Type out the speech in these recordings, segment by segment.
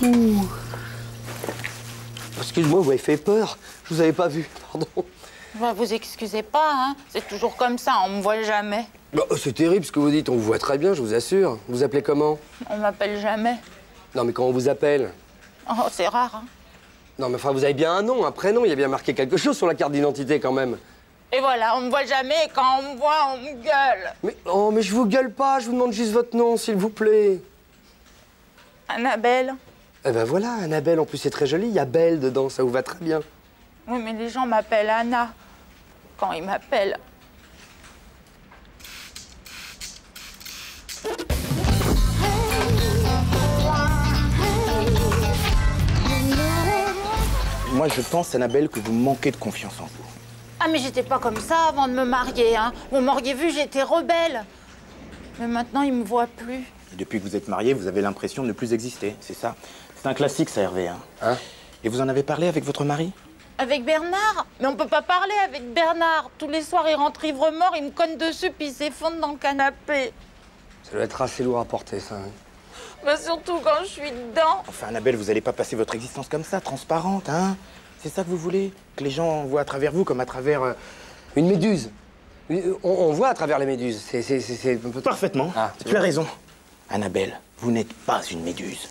Ouh. Excuse-moi, vous m'avez fait peur. Je vous avais pas vu, pardon. Bah, vous excusez pas, hein. C'est toujours comme ça, on me voit jamais. Bah, c'est terrible ce que vous dites, on vous voit très bien, je vous assure. Vous vous appelez comment? On m'appelle jamais. Non, mais comment on vous appelle? Oh, c'est rare, hein. Non, mais enfin, vous avez bien un nom, un prénom, il y a bien marqué quelque chose sur la carte d'identité quand même. Et voilà, on me voit jamais, et quand on me voit, on me gueule. Mais, oh, mais je vous gueule pas, je vous demande juste votre nom, s'il vous plaît. Annabelle. Eh ben voilà, Annabelle, en plus c'est très joli, il y a Belle dedans, ça vous va très bien. Oui, mais les gens m'appellent Anna. Quand ils m'appellent. Moi, je pense, Annabelle, que vous manquez de confiance en vous. Ah, mais j'étais pas comme ça avant de me marier, hein. Vous m'auriez vu, j'étais rebelle. Mais maintenant, ils me voient plus. Et depuis que vous êtes mariée, vous avez l'impression de ne plus exister, c'est ça? C'est un classique, ça, Hervé, hein? Hein? Et vous en avez parlé avec votre mari? Avec Bernard? Mais on peut pas parler avec Bernard. Tous les soirs, il rentre ivre mort, il me cogne dessus, puis il s'effondre dans le canapé. Ça doit être assez lourd à porter, ça. Hein. Bah, surtout quand je suis dedans. Enfin, Annabelle, vous allez pas passer votre existence comme ça, transparente, hein? C'est ça que vous voulez? Que les gens voient à travers vous comme à travers... Une méduse. On voit à travers les méduses. C'est un peu... Parfaitement. Ah, tu as raison. Annabelle, vous n'êtes pas une méduse.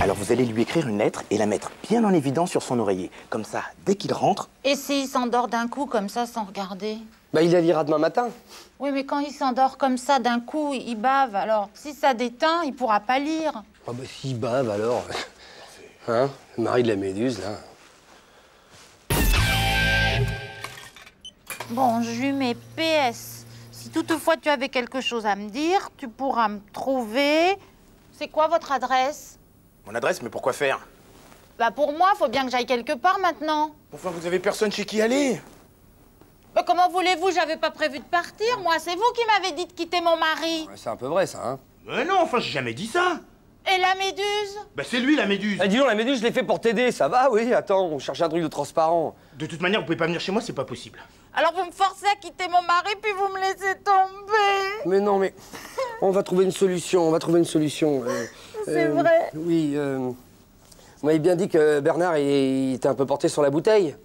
Alors vous allez lui écrire une lettre et la mettre bien en évidence sur son oreiller. Comme ça, dès qu'il rentre... Et s'il s'endort d'un coup, comme ça, sans regarder? Bah, il la lira demain matin. Oui, mais quand il s'endort comme ça, d'un coup, il bave. Alors, si ça déteint, il pourra pas lire. Ah bah, s'il bave, alors... Hein? Le mari de la méduse, là. Bon, Jus, mais PS, si toutefois tu avais quelque chose à me dire, tu pourras me trouver. C'est quoi votre adresse? Mon adresse, mais pourquoi faire? Bah pour moi, faut bien que j'aille quelque part maintenant. Enfin, vous avez personne chez qui aller. Bah comment voulez-vous? J'avais pas prévu de partir, moi. C'est vous qui m'avez dit de quitter mon mari. Ouais, c'est un peu vrai, ça, hein? Mais non, enfin, j'ai jamais dit ça. Et la méduse? Bah c'est lui, la méduse. Eh, dis donc, la méduse, je l'ai fait pour t'aider, ça va? Oui, attends, on cherche un truc de transparent. De toute manière, vous pouvez pas venir chez moi, c'est pas possible. Alors vous me forcez à quitter mon mari, puis vous me laissez tomber. Mais non, mais... On va trouver une solution, on va trouver une solution. C'est vrai. Oui, vous m'avez bien dit que Bernard, il était un peu porté sur la bouteille.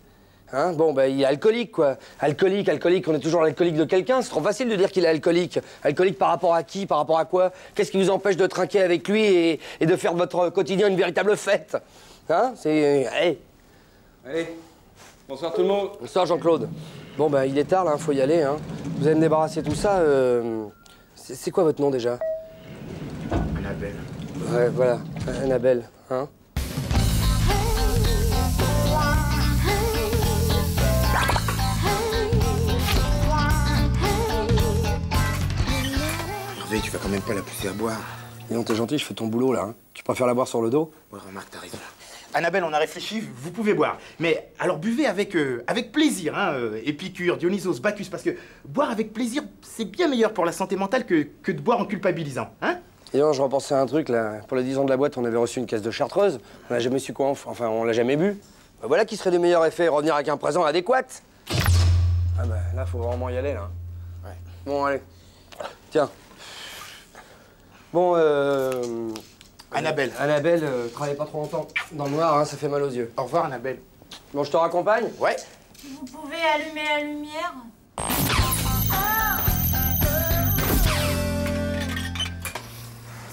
Hein? Bon, ben, il est alcoolique, quoi. Alcoolique, on est toujours l'alcoolique de quelqu'un. C'est trop facile de dire qu'il est alcoolique. Alcoolique par rapport à qui? Par rapport à quoi? Qu'est-ce qui vous empêche de trinquer avec lui et de faire de votre quotidien une véritable fête? Hein? C'est... Hey. Allez, bonsoir tout le monde. Bonsoir, Jean-Claude. Bon, ben, il est tard, là, faut y aller, hein. Vous allez me débarrasser de tout ça. C'est quoi votre nom, déjà? Annabelle. Ouais, voilà, Annabelle, hein? Hervé, tu vas quand même pas la pousser à boire. Dis donc, t'es gentil, je fais ton boulot, là, hein. Tu préfères la boire sur le dos? Ouais, remarque, t'as raison. Annabelle, on a réfléchi, vous pouvez boire. Mais alors buvez avec plaisir, hein, Épicure, Dionysos, Bacchus, parce que boire avec plaisir, c'est bien meilleur pour la santé mentale que de boire en culpabilisant, hein? Et non, je repensais à un truc, là. Pour les 10 ans de la boîte, on avait reçu une caisse de chartreuse. On n'a jamais su quoi, enfin, on l'a jamais bu. Bah, voilà qui serait du meilleur effet, revenir avec un présent adéquat. Ah bah, là, faut vraiment y aller, là. Ouais. Bon, allez. Tiens. Bon, Annabelle. Annabelle, travaille pas trop longtemps dans le noir, hein, ça fait mal aux yeux. Au revoir, Annabelle. Bon, je te raccompagne? Ouais. Vous pouvez allumer la lumière?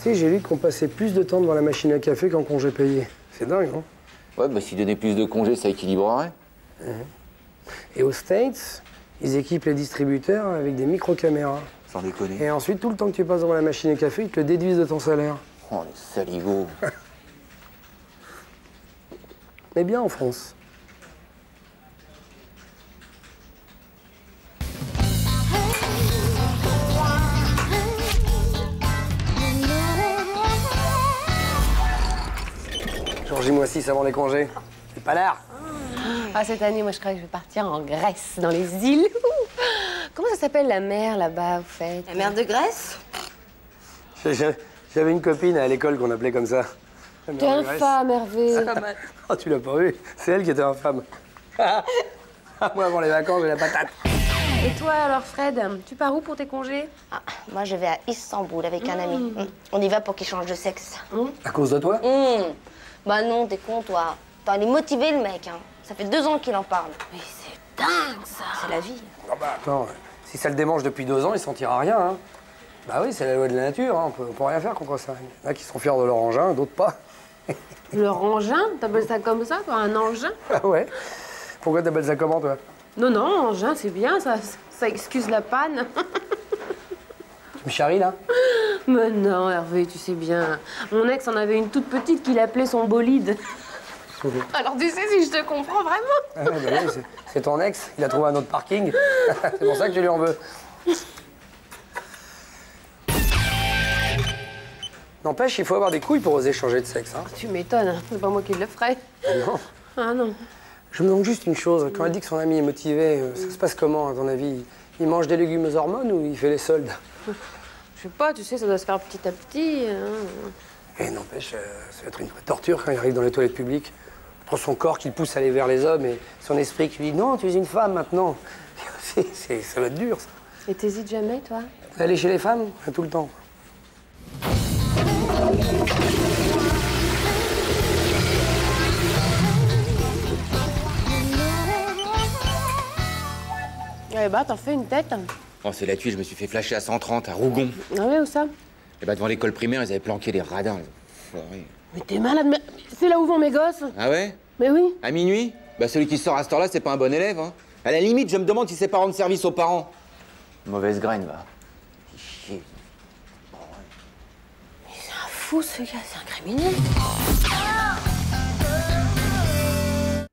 Si, j'ai lu qu'on passait plus de temps devant la machine à café qu'en congé payé. C'est dingue, non? Ouais, bah s'ils donnaient plus de congés, ça équilibrerait. Et aux States, ils équipent les distributeurs avec des micro-caméras. Sans déconner. Et ensuite, tout le temps que tu passes devant la machine à café, ils te le déduisent de ton salaire. Oh, les saligots. Mais bien en France. Georgie, moi 6 avant les congés. C'est pas l'air. Ah, cette année, moi, je crois que je vais partir en Grèce, dans les îles. Comment ça s'appelle, la mer, là-bas, vous faites? La mer de Grèce? J'avais une copine à l'école qu'on appelait comme ça. T'es infâme, Hervé. Oh, tu l'as pas vu? C'est elle qui était infâme. Moi, avant les vacances, j'ai la patate. Et toi alors, Fred, tu pars où pour tes congés? Ah, moi, je vais à Istanbul avec un ami. On y va pour qu'il change de sexe. À cause de toi? Bah non, t'es con, toi. Attends, il est motivé, le mec. Hein. Ça fait 2 ans qu'il en parle. Mais c'est dingue, ça. C'est la vie. Ah bah attends, si ça le démange depuis 2 ans, il sentira rien. Hein. Bah oui, c'est la loi de la nature, hein. On peut rien faire contre ça. Il y en a qui sont fiers de leur engin, d'autres pas. Leur engin? T'appelles ça comme ça, toi, un engin? Ah ouais? Pourquoi t'appelles ça comment, toi? Non, non, engin, c'est bien, ça excuse la panne. Tu me charries, là? Mais non, Hervé, tu sais bien. Mon ex en avait une toute petite qu'il appelait son bolide. Alors tu sais si je te comprends vraiment. Ah ouais, bah oui, c'est ton ex, il a trouvé un autre parking. C'est pour ça que je lui en veux. N'empêche, il faut avoir des couilles pour oser changer de sexe. Hein. Tu m'étonnes, c'est pas moi qui le ferais. Non. Ah non. Je me demande juste une chose. Quand elle dit que son ami est motivé, ça se passe comment, à ton avis? Il mange des légumes aux hormones ou il fait les soldes? Je sais pas, tu sais, ça doit se faire petit à petit. Hein. Et n'empêche, ça va être une vraie torture quand il arrive dans les toilettes publiques. Trop son corps qui le pousse à aller vers les hommes et son esprit qui lui dit « Non, tu es une femme maintenant ». Ça va être dur, ça. Et t'hésites jamais, toi? Aller chez les femmes, tout le temps. Eh bah, t'en fais une tête. Oh, c'est là-dessus, je me suis fait flasher à 130, à Rougon. Ah ouais, où ça? Et bah, devant l'école primaire, ils avaient planqué des radins. Mais t'es malade, mais c'est là où vont mes gosses. Ah ouais? Mais oui. À minuit? Bah, celui qui sort à cette heure-là, c'est pas un bon élève, hein. À la limite, je me demande si c'est pas rendre service aux parents. Mauvaise graine, va. C'est un fou, ce gars, c'est un criminel.